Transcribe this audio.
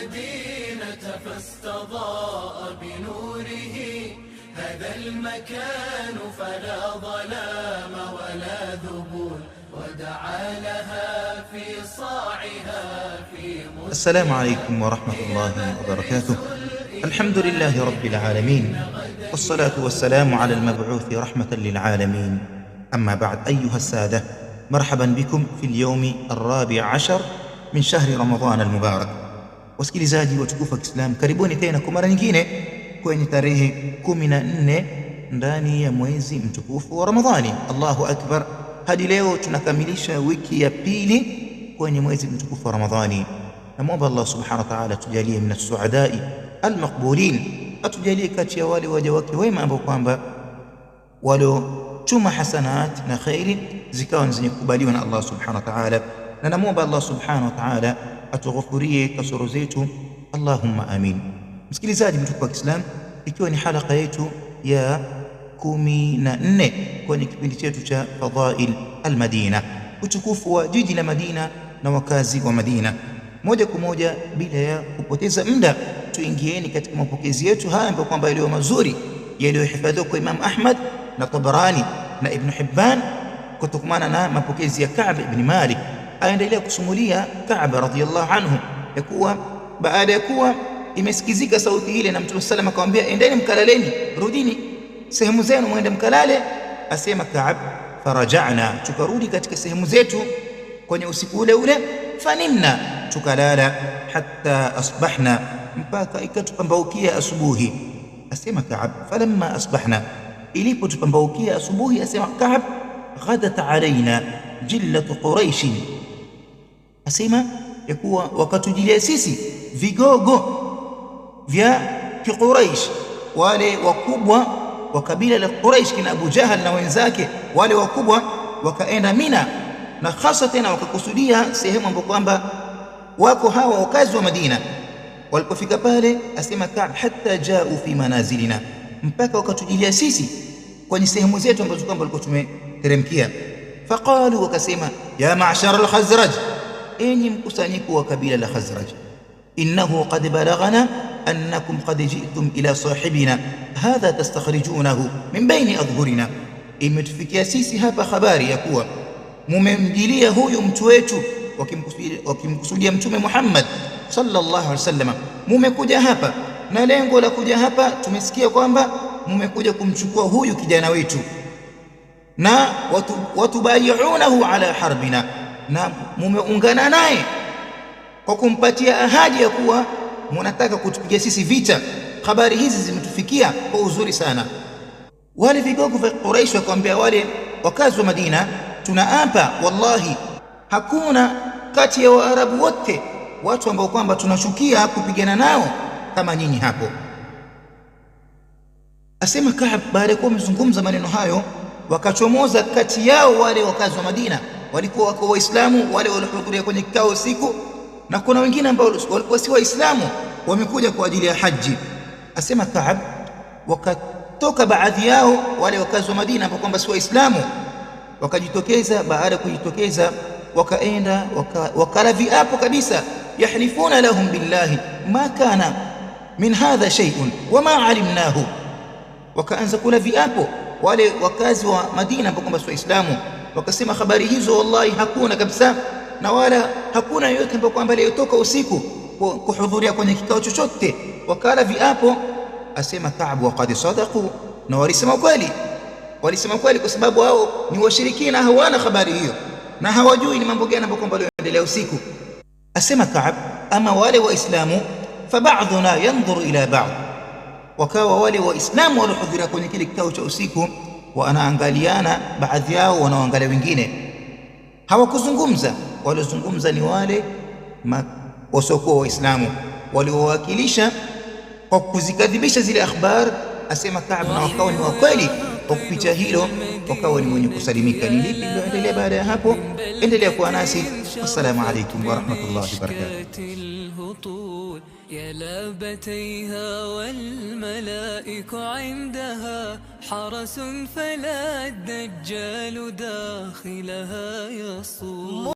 المدينة فاستضاء بنوره هذا المكان فلا ظلام ولا ذبول ودعا لها في صاعها في السلام عليكم ورحمة الله وبركاته. الحمد لله رب العالمين، والصلاة والسلام على المبعوث رحمة للعالمين. أما بعد، أيها السادة، مرحبا بكم في اليوم 14 من شهر رمضان المبارك. Wasikilizaji watukufu wa Kiislamu, karibuni tena kwa mara nyingine kwenye tarehe 14 ndani ya mwezi mtukufu wa Ramadhani. Allahu akbar! Hadi leo tunakamilisha wiki ya pili kwenye mwezi mtukufu wa Ramadhani. Namuomba Allah subhanahu wa ta'ala tujalie min as-su'adai al-maqbulin, atujalie kati ya wale waja wake wema ambao kwamba waliochuma hasanat na khairi zikawa zenye kukubaliwa na Allah subhanahu wa ta'ala. Na namuomba Allah subhanahu wa ta'ala atughufurie kasoro zetu, Allahumma amin. Msikilizaji mtukufu wa Kiislamu, ikiwa ni halaka yetu ya 14 kwenye kipindi chetu cha Fadhail al-Madina, utukufu wa jiji la Madina na wakazi wa Madina. Moja kwa moja bila ya kupoteza muda, tuingieni katika mapokezi yetu haya ambayo kwamba yaliyo mazuri, yaliyohifadhiwa kwa Imam Ahmad na Tabarani na Ibn Hibban, kutokana na mapokezi ya Ka'b ibn Malik. Aendelea kusumulia Ka'b radhiyallahu anhu ya kuwa baada ya kuwa imesikizika sauti ile na Mtume sallam akamwambia, endeni mkalaleni, rudini sehemu zenu mwende mkalale. Asema Ka'b, faraja'na, tukarudi katika sehemu zetu kwenye usiku ule ule, fanimna, tukalala, hatta asbahna, mpaka ikatupambaukia asubuhi. Asema Ka'b, falamma asbahna, ilipotupambaukia asubuhi, asema Ka'b, ghadat alaina jillatu Quraish, asema ya kuwa wakatujilia sisi vigogo vya Quraish, wale wakubwa wa kabila la Quraish, kina Abu Jahal na wenzake, wale wakubwa wakaenda Mina, na hasa tena wakakusudia sehemu ambapo kwamba wako hawa wakazi wa Madina. Walipofika pale, asema Ka'b, hatta ja'u fi manazilina, mpaka wakatujilia sisi kwenye sehemu zetu ambazo kwamba walikuwa tumeteremkia. Faqalu, wakasema, ya ma'shar al-Khazraj, enyi mkusanyiko wa kabila la Khazraj, innahu qad balaghana annakum qad ji'tum ila sahibina hadha tastakhrijunahu min baini adhhurina, imetufikia sisi hapa habari ya kuwa mumemjilia huyu mtu wetu, wakimkusudia Mtume Muhammad sallallahu alaihi wasallam. Mumekuja hapa na lengo la kuja hapa, tumesikia kwamba mumekuja kumchukua huyu kijana wetu, na watubayiunahu ala harbina, na mumeungana naye kwa kumpatia ahadi ya kuwa munataka kutupigia sisi vita. Habari hizi zimetufikia kwa uzuri sana. Wale vigogo vya Quraish wakamwambia wale wakazi wa Madina, tunaapa wallahi, hakuna kati ya Waarabu wote watu ambao kwamba tunashukia kupigana nao kama nyinyi hapo. Asema Ka'b, baada ya kuwa wamezungumza maneno hayo, wakachomoza kati yao wale wakazi wa Madina, walikuwa wako Waislamu wale waliohudhuria kwenye kikao usiku, na kuna wengine ambao walikuwa si Waislamu, wamekuja kwa ajili ya haji. Asema Ka'b, wakatoka baadhi yao wale wakazi wa Madina ambao kwamba si Waislamu, wakajitokeza. Baada ya kujitokeza, wakaenda wakala viapo kabisa, yahlifuna lahum billahi ma kana min hadha shay'un wama alimnahu. Wakaanza kula viapo wale wakazi wa Madina ambao kwamba si Waislamu, wakasema habari hizo wallahi hakuna kabisa, na wala hakuna yoyote ambao kwamba aliyotoka usiku kuhudhuria kwenye kikao chochote. Wakala viapo. Asema Ka'b, waqad sadaqu, na walisema kweli, walisema kweli, kwa sababu hao ni washirikina, hawana habari hiyo na hawajui ni mambo gani ambayo kwamba yanaendelea usiku. Asema Ka'b, ama wale Waislamu, fa ba'dhuna yanzuru ila ba'd, wakawa wale Waislamu waliohudhuria kwenye kile kikao cha usiku wanaangaliana, baadhi yao wanaangalia wengine. Hawakuzungumza, waliozungumza ni wale wasiokuwa Waislamu waliowakilisha kwa kuzikadhibisha zile akhbar. Asema Ka'b, na wakawa ni wakweli kwa kupitia hilo, wakawa ni wenye kusalimika. Ni lipi liloendelea baada ya hapo? Endelea kuwa nasi. Assalamu alaykum wa rahmatullahi wa barakatuh. يا لابتيها والملائك عندها حرس فلا الدجال داخلها يصول.